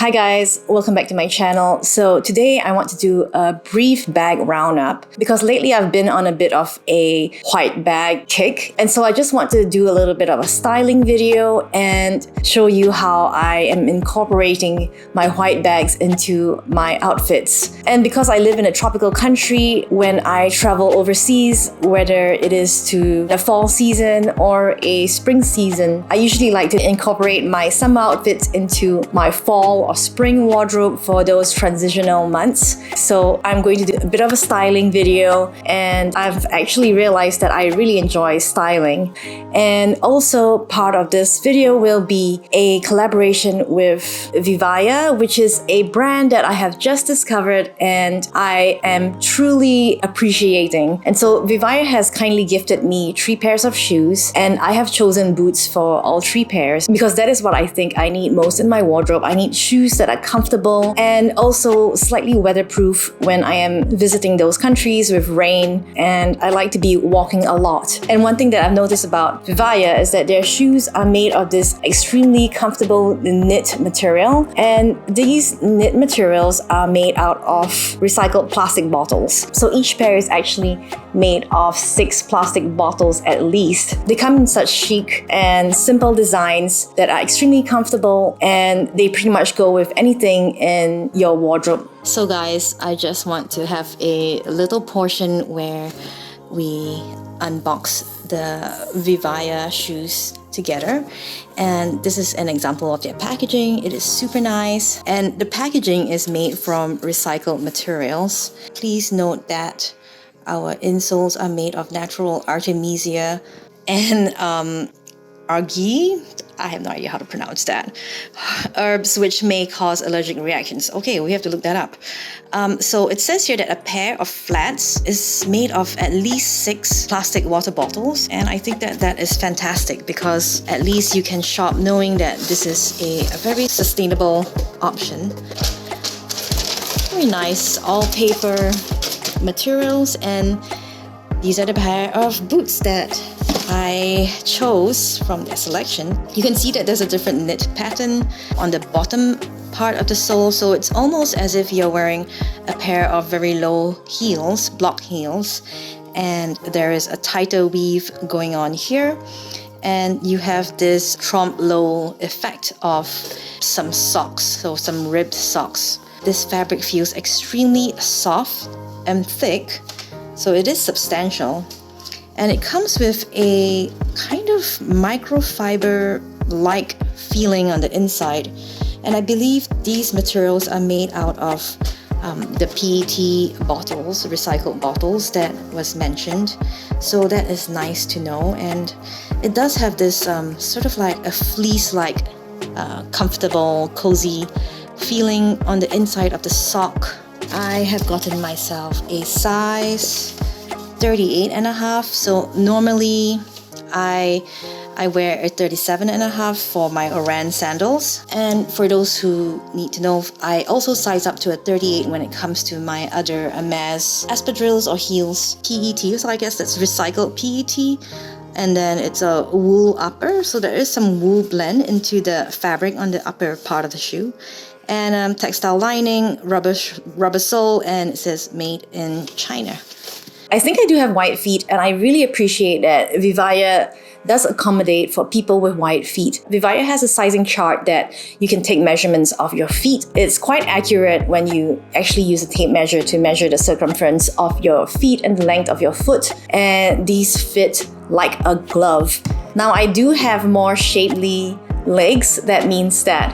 Hi guys, welcome back to my channel. So today I want to do a brief bag roundup because lately I've been on a bit of a white bag kick, and so I just want to do a little bit of a styling video and show you how I am incorporating my white bags into my outfits. And because I live in a tropical country, when I travel overseas, whether it is to the fall season or a spring season, I usually like to incorporate my summer outfits into my fall or spring wardrobe for those transitional months. So I'm going to do a bit of a styling video, and I've actually realized that I really enjoy styling. And also part of this video will be a collaboration with Vivaia, which is a brand that I have just discovered and I am truly appreciating. And so Vivaia has kindly gifted me 3 pairs of shoes, and I have chosen boots for all 3 pairs because that is what I think I need most in my wardrobe. I need shoes that are comfortable and also slightly weatherproof when I am visiting those countries with rain, and I like to be walking a lot. And one thing that I've noticed about Vivaia is that their shoes are made of this extremely comfortable knit material, and these knit materials are made out of recycled plastic bottles. So each pair is actually made of 6 plastic bottles at least. They come in such chic and simple designs that are extremely comfortable, and they pretty much go with anything in your wardrobe. So guys, I just want to have a little portion where we unbox the Vivaia shoes together, and this is an example of their packaging. It is super nice, and the packaging is made from recycled materials. Please note that our insoles are made of natural artemisia and argi. I have no idea how to pronounce that. Herbs which may cause allergic reactions. Okay, we have to look that up. So it says here that a pair of flats is made of at least 6 plastic water bottles, and I think that that is fantastic because at least you can shop knowing that this is a very sustainable option. Very nice, all paper materials, and these are the pair of boots that I chose from their selection. You can see that there's a different knit pattern on the bottom part of the sole, so it's almost as if you're wearing a pair of very low heels, block heels, and there is a tighter weave going on here, and you have this trompe-l'oeil effect of some socks, so some ribbed socks. This fabric feels extremely soft and thick, so it is substantial. And it comes with a kind of microfiber-like feeling on the inside. And I believe these materials are made out of the PET bottles, recycled bottles that was mentioned. So that is nice to know. And it does have this sort of like a fleece-like comfortable, cozy feeling on the inside of the sock. I have gotten myself a size 38.5, so normally I wear a 37.5 for my Oran sandals, and for those who need to know, I also size up to a 38 when it comes to my other Hermes espadrilles or heels, PET, so I guess that's recycled PET, and then it's a wool upper, so there is some wool blend into the fabric on the upper part of the shoe, and textile lining, rubber sole, and it says made in China. I think I do have white feet, and I really appreciate that Vivaia does accommodate for people with white feet. Vivaia has a sizing chart that you can take measurements of your feet. It's quite accurate when you actually use a tape measure to measure the circumference of your feet and the length of your foot, and these fit like a glove. Now, I do have more shapely legs. That means that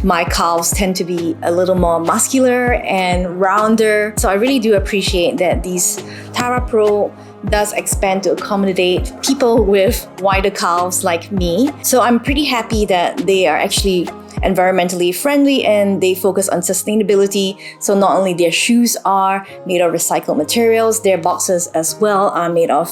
my calves tend to be a little more muscular and rounder. So I really do appreciate that these Tara Pro does expand to accommodate people with wider calves like me. So I'm pretty happy that they are actually environmentally friendly and they focus on sustainability. So not only their shoes are made of recycled materials, their boxes as well are made of,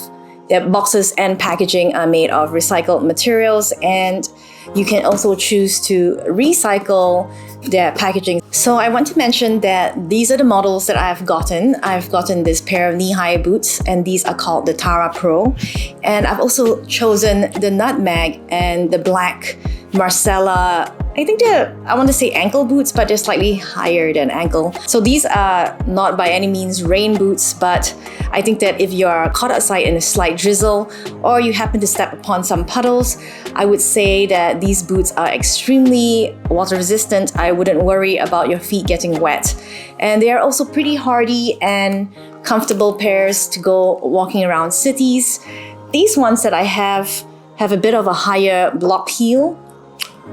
their boxes and packaging are made of recycled materials, and you can also choose to recycle their packaging. So I want to mention that these are the models that I've gotten. I've gotten this pair of knee-high boots, and these are called the Tara Pro. And I've also chosen the nutmeg and the black Marcella, I think I want to say ankle boots, but they're slightly higher than ankle. So these are not by any means rain boots, but I think that if you're caught outside in a slight drizzle or you happen to step upon some puddles, I would say that these boots are extremely water resistant. I wouldn't worry about your feet getting wet. And they are also pretty hardy and comfortable pairs to go walking around cities. These ones that I have a bit of a higher block heel,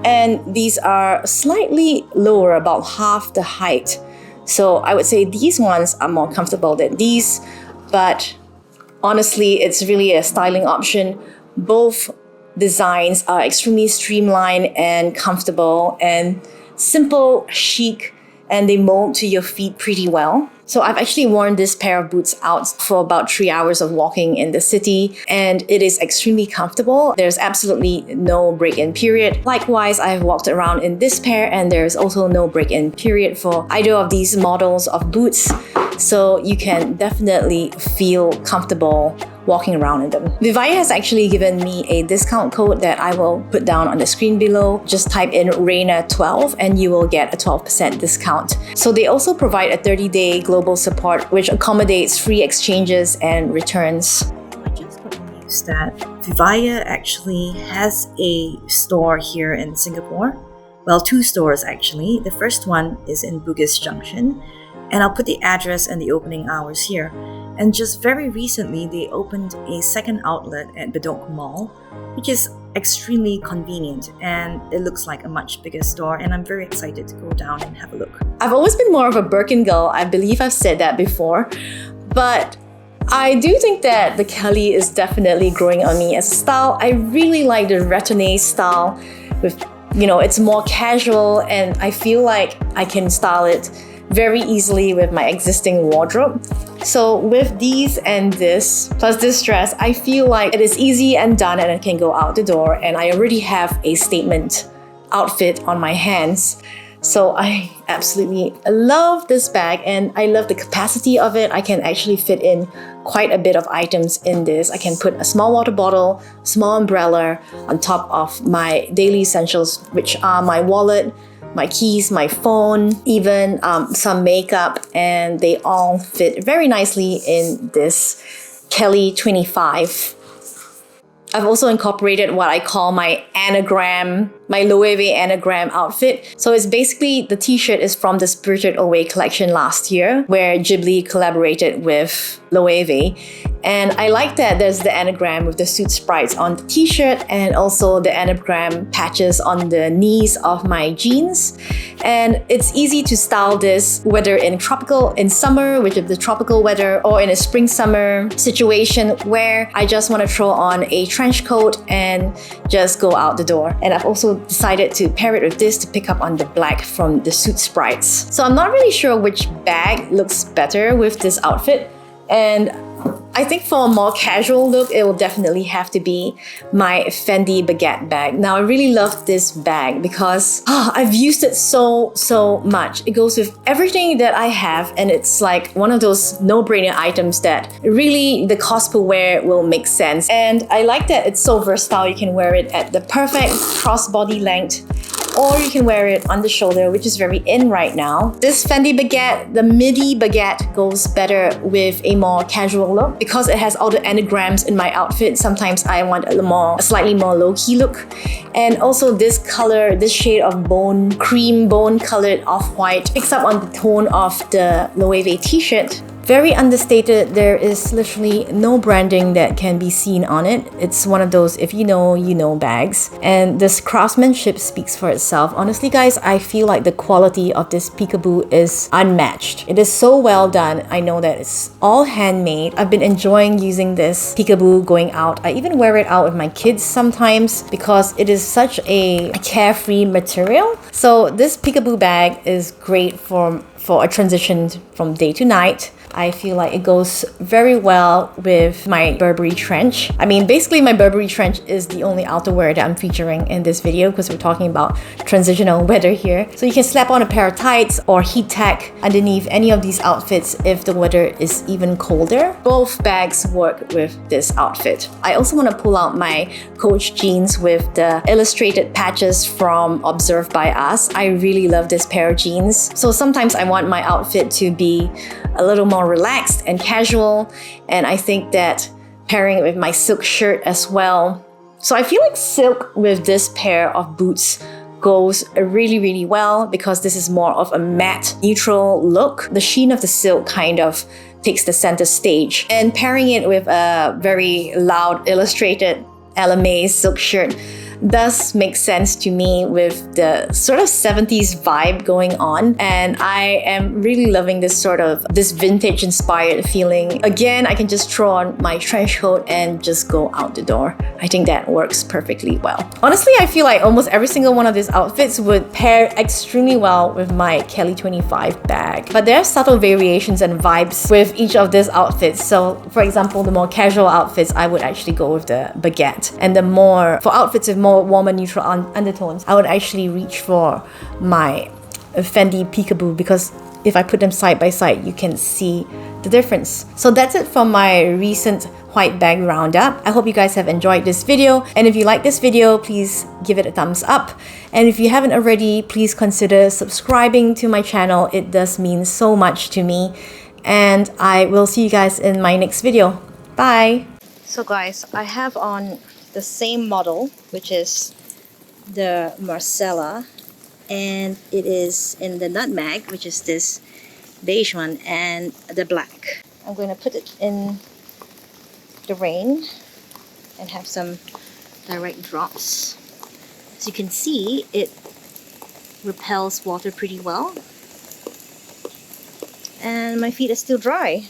and these are slightly lower, about half the height. So I would say these ones are more comfortable than these, but honestly, it's really a styling option. Both designs are extremely streamlined and comfortable and simple, chic, and they mold to your feet pretty well. So I've actually worn this pair of boots out for about 3 hours of walking in the city, and it is extremely comfortable. There's absolutely no break-in period. Likewise, I've walked around in this pair, and there's also no break-in period for either of these models of boots. So you can definitely feel comfortable walking around in them. Vivaia has actually given me a discount code that I will put down on the screen below. Just type in Reina12 and you will get a 12% discount. So they also provide a 30-day global support, which accommodates free exchanges and returns. I just got news that Vivaia actually has a store here in Singapore. Well, 2 stores actually. The first one is in Bugis Junction, and I'll put the address and the opening hours here. And just very recently, they opened a second outlet at Bedok Mall, which is extremely convenient, and it looks like a much bigger store, and I'm very excited to go down and have a look. I've always been more of a Birkin girl. I believe I've said that before, but I do think that the Kelly is definitely growing on me as a style. I really like the retourné style with, it's more casual, and I feel like I can style it very easily with my existing wardrobe. So with these and this, plus this dress, I feel like it is easy and done and I can go out the door, and I already have a statement outfit on my hands. So I absolutely love this bag, and I love the capacity of it. I can actually fit in quite a bit of items in this. I can put a small water bottle, small umbrella on top of my daily essentials, which are my wallet, my keys, my phone, even some makeup, and they all fit very nicely in this Kelly 25. I've also incorporated what I call my anagram, my Loewe anagram outfit. So it's basically, the t-shirt is from the Spirited Away collection last year, where Ghibli collaborated with Loewe. And I like that there's the anagram with the suit sprites on the t-shirt, and also the anagram patches on the knees of my jeans. And it's easy to style this, whether in summer, which is the tropical weather, or in a spring-summer situation where I just want to throw on a trench coat and just go out the door. And I've also decided to pair it with this to pick up on the black from the suit sprites. So I'm not really sure which bag looks better with this outfit. And I think for a more casual look, it will definitely have to be my Fendi Baguette bag. Now, I really love this bag because I've used it so much. It goes with everything that I have, and it's like one of those no-brainer items that really the cost per wear will make sense. And I like that it's so versatile. You can wear it at the perfect crossbody length, or you can wear it on the shoulder, which is very in right now. This Fendi Baguette, the Midi Baguette, goes better with a more casual look because it has all the anagrams in my outfit. Sometimes I want a slightly more low-key look. And also this color, this shade of cream bone colored off-white picks up on the tone of the Loewe t-shirt. Very understated. There is literally no branding that can be seen on it. It's one of those if you know, you know bags. And this craftsmanship speaks for itself. Honestly, guys, I feel like the quality of this Peekaboo is unmatched. It is so well done. I know that it's all handmade. I've been enjoying using this Peekaboo going out. I even wear it out with my kids sometimes because it is such a carefree material. So this Peekaboo bag is great for a transition from day to night. I feel like it goes very well with my Burberry trench. I mean, basically my Burberry trench is the only outerwear that I'm featuring in this video because we're talking about transitional weather here. So you can slap on a pair of tights or heat tech underneath any of these outfits if the weather is even colder. Both bags work with this outfit. I also want to pull out my Coach jeans with the illustrated patches from Observe by Us. I really love this pair of jeans. So sometimes I want my outfit to be a little more relaxed and casual, and I think that pairing it with my silk shirt as well. So I feel like silk with this pair of boots goes really well because this is more of a matte neutral look. The sheen of the silk kind of takes the center stage, and pairing it with a very loud illustrated LMA silk shirt does make sense to me with the sort of 70s vibe going on, and I am really loving this vintage inspired feeling. Again, I can just throw on my trench coat and just go out the door. I think that works perfectly well. Honestly, I feel like almost every single one of these outfits would pair extremely well with my Kelly 25 bag, but there are subtle variations and vibes with each of these outfits. So for example, the more casual outfits, I would actually go with the Baguette, and for outfits with more warmer neutral undertones, I would actually reach for my Fendi Peekaboo, because if I put them side by side, you can see the difference. So that's it for my recent white bag roundup. I hope you guys have enjoyed this video, and if you like this video, please give it a thumbs up, and if you haven't already, please consider subscribing to my channel. It does mean so much to me, and I will see you guys in my next video. Bye! So guys, I have on the same model, which is the Marcella, and it is in the nutmeg, which is this beige one, and the black. I'm going to put it in the rain and have some direct drops. As you can see, it repels water pretty well, and my feet are still dry.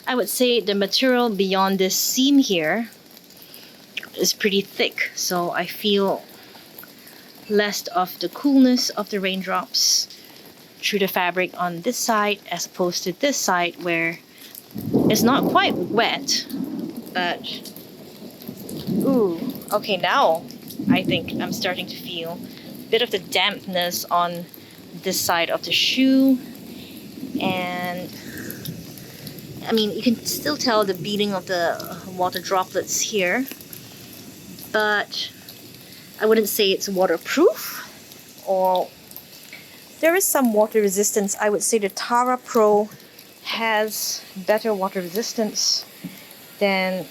I would say the material beyond this seam here is pretty thick, so I feel less of the coolness of the raindrops through the fabric on this side as opposed to this side where it's not quite wet, but ooh, okay, now I think I'm starting to feel a bit of the dampness on this side of the shoe, and I mean, you can still tell the beating of the water droplets here, but I wouldn't say it's waterproof, or there is some water resistance. I would say the Tara Pro has better water resistance than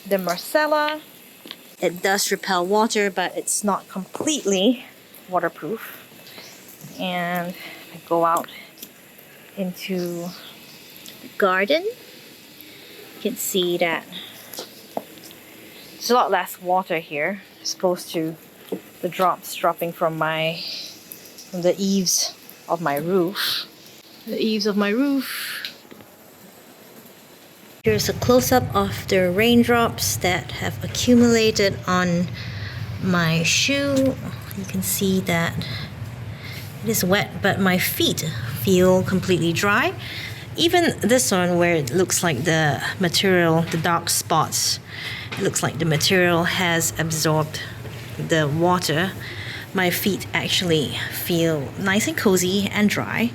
the Marcella. It does repel water, but it's not completely waterproof. And I go out into the garden. You can see that there's a lot less water here as opposed to the drops dropping from the eaves of my roof. The eaves of my roof. Here's a close-up of the raindrops that have accumulated on my shoe. You can see that it is wet, but my feet feel completely dry. Even this one, where it looks like the material, the dark spots, it looks like the material has absorbed the water. My feet actually feel nice and cozy and dry.